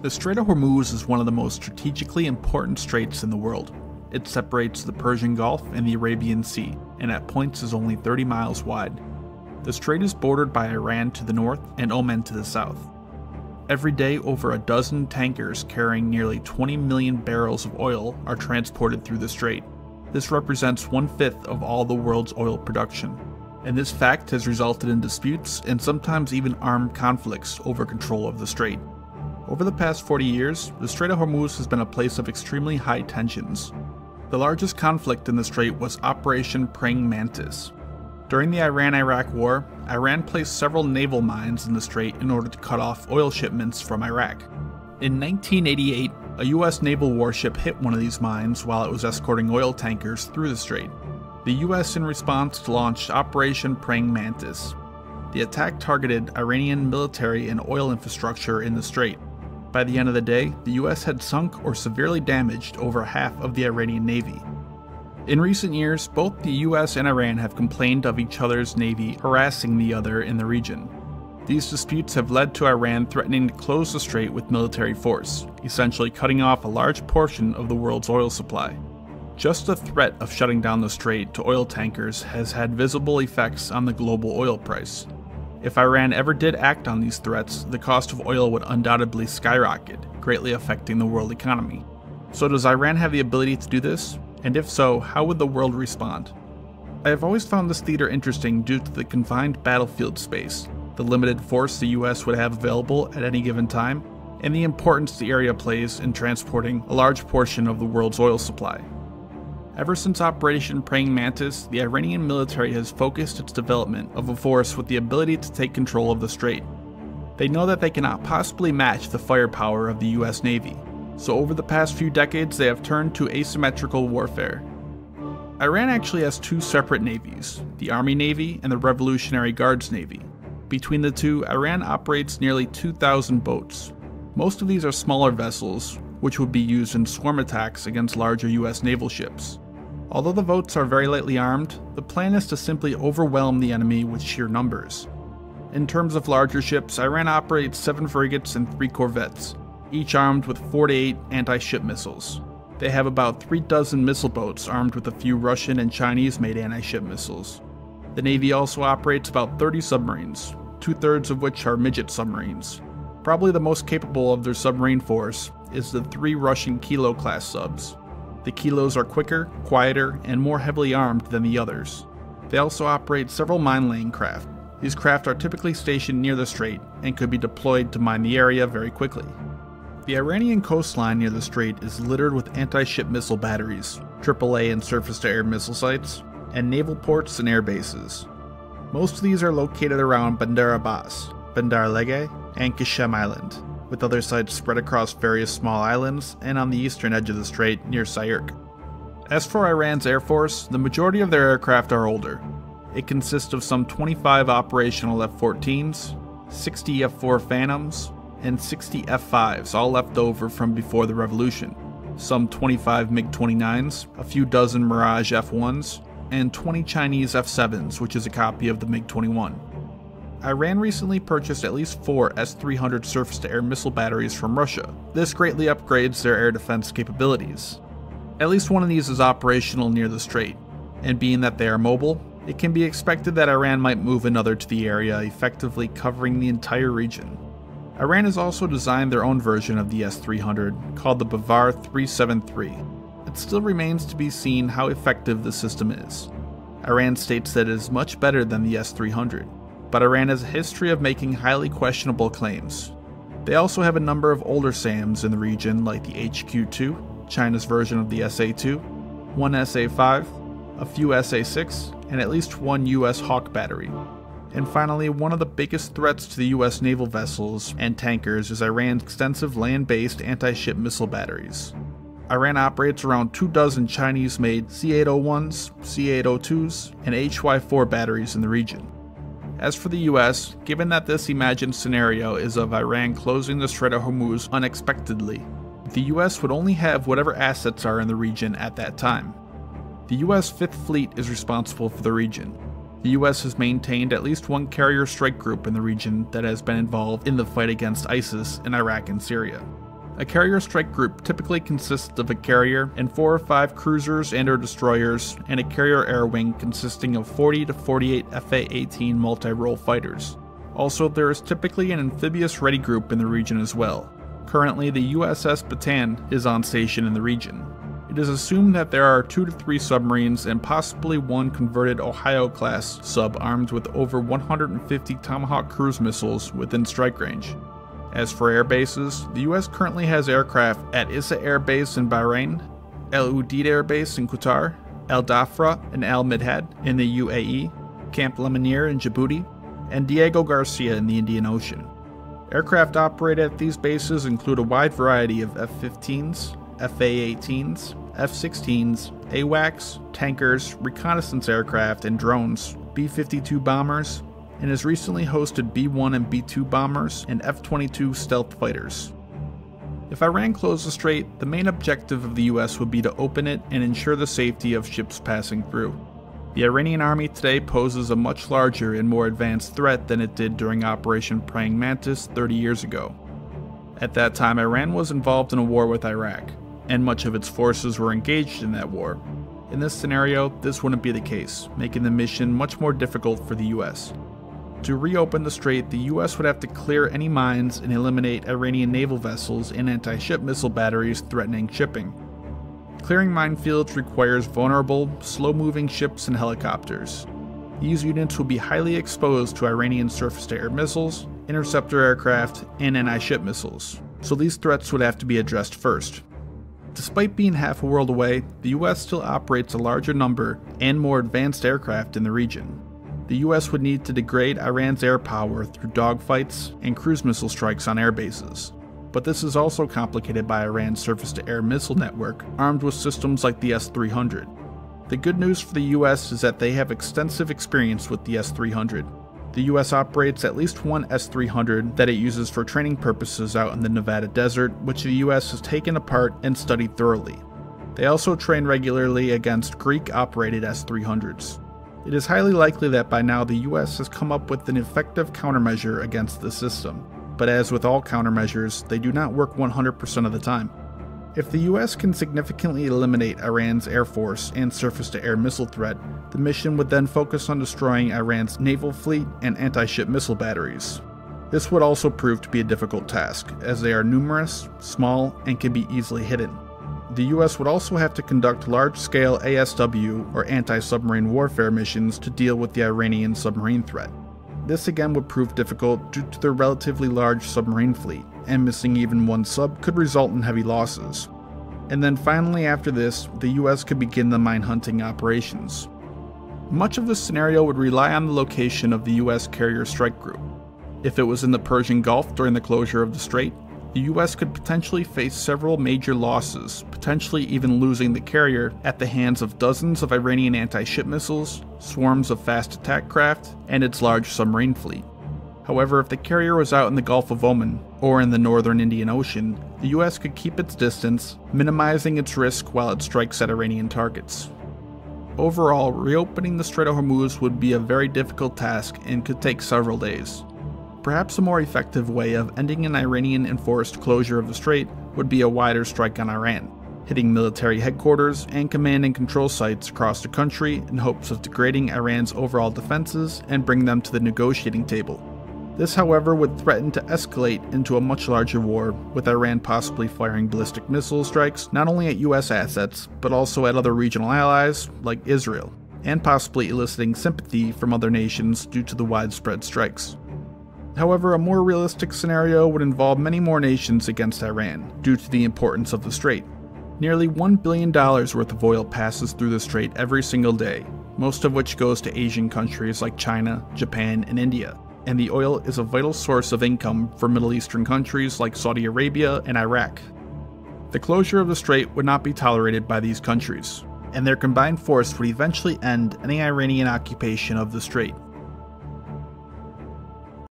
The Strait of Hormuz is one of the most strategically important straits in the world. It separates the Persian Gulf and the Arabian Sea, and at points is only 30 miles wide. The strait is bordered by Iran to the north and Oman to the south. Every day, over a dozen tankers carrying nearly 20 million barrels of oil are transported through the strait. This represents 1/5 of all the world's oil production, and this fact has resulted in disputes and sometimes even armed conflicts over control of the strait. Over the past 40 years, the Strait of Hormuz has been a place of extremely high tensions. The largest conflict in the strait was Operation Praying Mantis. During the Iran-Iraq War, Iran placed several naval mines in the strait in order to cut off oil shipments from Iraq. In 1988, a US naval warship hit one of these mines while it was escorting oil tankers through the strait. The US in response launched Operation Praying Mantis. The attack targeted Iranian military and oil infrastructure in the strait. By the end of the day, the US had sunk or severely damaged over half of the Iranian Navy. In recent years, both the US and Iran have complained of each other's navy harassing the other in the region. These disputes have led to Iran threatening to close the strait with military force, essentially cutting off a large portion of the world's oil supply. Just the threat of shutting down the strait to oil tankers has had visible effects on the global oil price. If Iran ever did act on these threats, the cost of oil would undoubtedly skyrocket, greatly affecting the world economy. So does Iran have the ability to do this? And if so, how would the world respond? I have always found this theater interesting due to the confined battlefield space, the limited force the US would have available at any given time, and the importance the area plays in transporting a large portion of the world's oil supply. Ever since Operation Praying Mantis, the Iranian military has focused its development of a force with the ability to take control of the strait. They know that they cannot possibly match the firepower of the US Navy, so over the past few decades they have turned to asymmetrical warfare. Iran actually has two separate navies, the Army Navy and the Revolutionary Guards Navy. Between the two, Iran operates nearly 2,000 boats. Most of these are smaller vessels, which would be used in swarm attacks against larger US naval ships. Although the boats are very lightly armed, the plan is to simply overwhelm the enemy with sheer numbers. In terms of larger ships, Iran operates 7 frigates and 3 corvettes, each armed with 4 to 8 anti-ship missiles. They have about 3 dozen missile boats armed with a few Russian and Chinese-made anti-ship missiles. The Navy also operates about 30 submarines, 2/3 of which are midget submarines. Probably the most capable of their submarine force is the 3 Russian Kilo-class subs. The Kilos are quicker, quieter, and more heavily armed than the others. They also operate several mine-laying craft. These craft are typically stationed near the strait and could be deployed to mine the area very quickly. The Iranian coastline near the strait is littered with anti-ship missile batteries, AAA and surface-to-air missile sites, and naval ports and air bases. Most of these are located around Bandar Abbas, Bandar Legeh, and Qashem Island, with other sites spread across various small islands and on the eastern edge of the strait near Sayerk. As for Iran's air force, the majority of their aircraft are older. It consists of some 25 operational F-14s, 60 F-4 Phantoms, and 60 F-5s, all left over from before the revolution, some 25 MiG-29s, a few dozen Mirage F-1s, and 20 Chinese F-7s, which is a copy of the MiG-21. Iran recently purchased at least 4 S-300 surface-to-air missile batteries from Russia. This greatly upgrades their air defense capabilities. At least one of these is operational near the strait, and being that they are mobile, it can be expected that Iran might move another to the area, effectively covering the entire region. Iran has also designed their own version of the S-300, called the Bavar 373. It still remains to be seen how effective the system is. Iran states that it is much better than the S-300. But Iran has a history of making highly questionable claims. They also have a number of older SAMs in the region like the HQ-2, China's version of the SA-2, one SA-5, a few SA-6, and at least one US Hawk battery. And finally, one of the biggest threats to the US naval vessels and tankers is Iran's extensive land-based anti-ship missile batteries. Iran operates around 2 dozen Chinese-made C-801s, C-802s, and HY-4 batteries in the region. As for the US, given that this imagined scenario is of Iran closing the Strait of Hormuz unexpectedly, the US would only have whatever assets are in the region at that time. The US Fifth Fleet is responsible for the region. The US has maintained at least one carrier strike group in the region that has been involved in the fight against ISIS in Iraq and Syria. A carrier strike group typically consists of a carrier and 4 or 5 cruisers and/or destroyers, and a carrier air wing consisting of 40 to 48 FA-18 multi-role fighters. Also, there is typically an amphibious ready group in the region as well. Currently, the USS Bataan is on station in the region. It is assumed that there are 2 to 3 submarines and possibly 1 converted Ohio-class sub armed with over 150 Tomahawk cruise missiles within strike range. As for air bases, the US currently has aircraft at Issa Air Base in Bahrain, El Udeid Air Base in Qatar, Al Dhafra and Al Midhad in the UAE, Camp Lemonnier in Djibouti, and Diego Garcia in the Indian Ocean. Aircraft operated at these bases include a wide variety of F-15s, FA-18s, F-16s, AWACS, tankers, reconnaissance aircraft, and drones, B-52 bombers, and has recently hosted B-1 and B-2 bombers and F-22 stealth fighters. If Iran closed the strait, the main objective of the US would be to open it and ensure the safety of ships passing through. The Iranian army today poses a much larger and more advanced threat than it did during Operation Praying Mantis 30 years ago. At that time, Iran was involved in a war with Iraq, and much of its forces were engaged in that war. In this scenario, this wouldn't be the case, making the mission much more difficult for the US. To reopen the strait, the US would have to clear any mines and eliminate Iranian naval vessels and anti-ship missile batteries threatening shipping. Clearing minefields requires vulnerable, slow-moving ships and helicopters. These units will be highly exposed to Iranian surface-to-air missiles, interceptor aircraft, and anti-ship missiles, so these threats would have to be addressed first. Despite being half a world away, the US still operates a larger number and more advanced aircraft in the region. The US would need to degrade Iran's air power through dogfights and cruise missile strikes on air bases. But this is also complicated by Iran's surface-to-air missile network, armed with systems like the S-300. The good news for the US is that they have extensive experience with the S-300. The US operates at least one S-300 that it uses for training purposes out in the Nevada desert, which the US has taken apart and studied thoroughly. They also train regularly against Greek-operated S-300s. It is highly likely that by now the US has come up with an effective countermeasure against the system, but as with all countermeasures, they do not work 100% of the time. If the US can significantly eliminate Iran's air force and surface-to-air missile threat, the mission would then focus on destroying Iran's naval fleet and anti-ship missile batteries. This would also prove to be a difficult task, as they are numerous, small, and can be easily hidden. The US would also have to conduct large-scale ASW or anti-submarine warfare missions to deal with the Iranian submarine threat. This again would prove difficult due to their relatively large submarine fleet, and missing even one sub could result in heavy losses. And then finally after this, the US could begin the mine hunting operations. Much of this scenario would rely on the location of the US carrier strike group. If it was in the Persian Gulf during the closure of the strait, the US could potentially face several major losses, potentially even losing the carrier at the hands of dozens of Iranian anti-ship missiles, swarms of fast attack craft, and its large submarine fleet. However, if the carrier was out in the Gulf of Oman, or in the northern Indian Ocean, the US could keep its distance, minimizing its risk while it strikes at Iranian targets. Overall, reopening the Strait of Hormuz would be a very difficult task and could take several days. Perhaps a more effective way of ending an Iranian-enforced closure of the strait would be a wider strike on Iran, hitting military headquarters and command and control sites across the country in hopes of degrading Iran's overall defenses and bring them to the negotiating table. This, however, would threaten to escalate into a much larger war, with Iran possibly firing ballistic missile strikes not only at US assets, but also at other regional allies like Israel, and possibly eliciting sympathy from other nations due to the widespread strikes. However, a more realistic scenario would involve many more nations against Iran, due to the importance of the strait. Nearly $1 billion worth of oil passes through the strait every single day, most of which goes to Asian countries like China, Japan, and India, and the oil is a vital source of income for Middle Eastern countries like Saudi Arabia and Iraq. The closure of the strait would not be tolerated by these countries, and their combined force would eventually end any Iranian occupation of the strait.